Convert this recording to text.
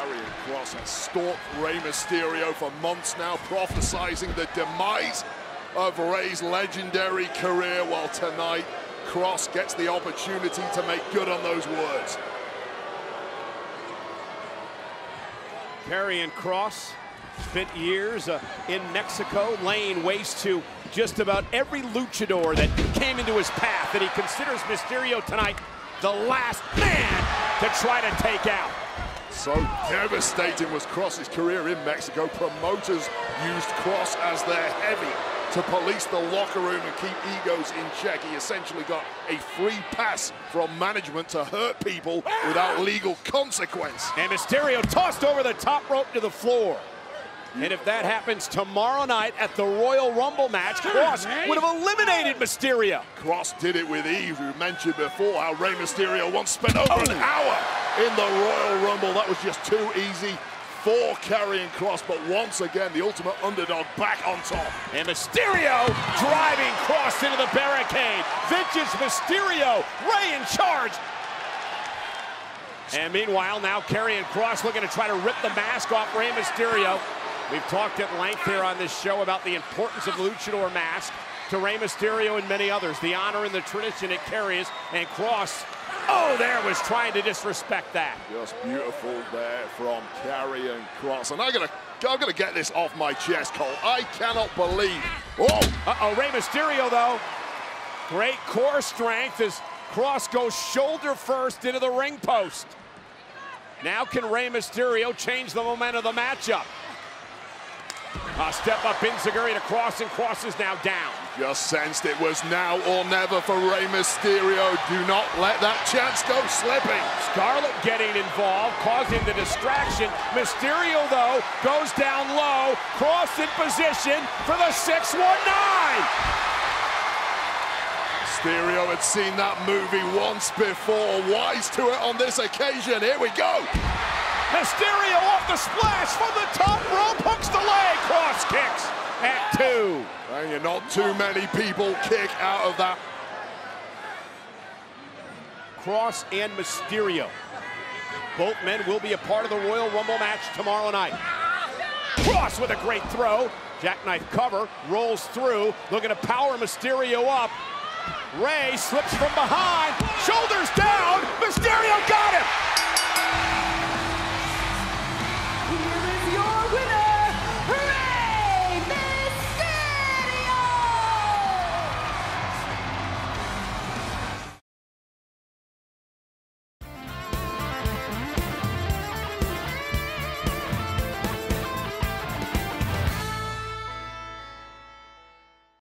Karrion Kross has stalked Rey Mysterio for months now, prophesizing the demise of Rey's legendary career. Well, tonight, Kross gets the opportunity to make good on those words. Karrion Kross spent years in Mexico, laying waste to just about every luchador that came into his path, and he considers Mysterio tonight the last man to try to take out. So devastating was Kross's career in Mexico. Promoters used Kross as their heavy to police the locker room and keep egos in check. He essentially got a free pass from management to hurt people without legal consequence. And Mysterio tossed over the top rope to the floor. And if that happens tomorrow night at the Royal Rumble match, Kross would have eliminated Mysterio. Kross did it with ease. We mentioned before how Rey Mysterio once spent over an hour in the Royal Rumble. That was just too easy for Karrion Kross, but once again, the ultimate underdog back on top. And Mysterio driving Kross into the barricade. Vintage Mysterio, Rey in charge. And meanwhile, now Karrion Kross looking to try to rip the mask off Rey Mysterio. We've talked at length here on this show about the importance of the luchador mask to Rey Mysterio and many others, the honor and the tradition it carries, and Kross, there was trying to disrespect that. Just beautiful there from Karrion Kross. And I'm gonna get this off my chest, Cole. I cannot believe. Rey Mysterio, though, great core strength as Kross goes shoulder first into the ring post. Now can Rey Mysterio change the momentum of the matchup? Step up enziguri to Kross, and Kross is now down. Just sensed it was now or never for Rey Mysterio. Do not let that chance go slipping. Scarlett getting involved, causing the distraction. Mysterio, though, goes down low. Kross in position for the 619. Mysterio had seen that movie once before. Wise to it on this occasion. Here we go. Mysterio off the splash from the top rope, hooks the leg. Kross kicks at 2. And not too many people kick out of that. Kross and Mysterio, both men will be a part of the Royal Rumble match tomorrow night. Kross with a great throw. Jackknife cover, rolls through, looking to power Mysterio up. Rey slips from behind, shoulders down.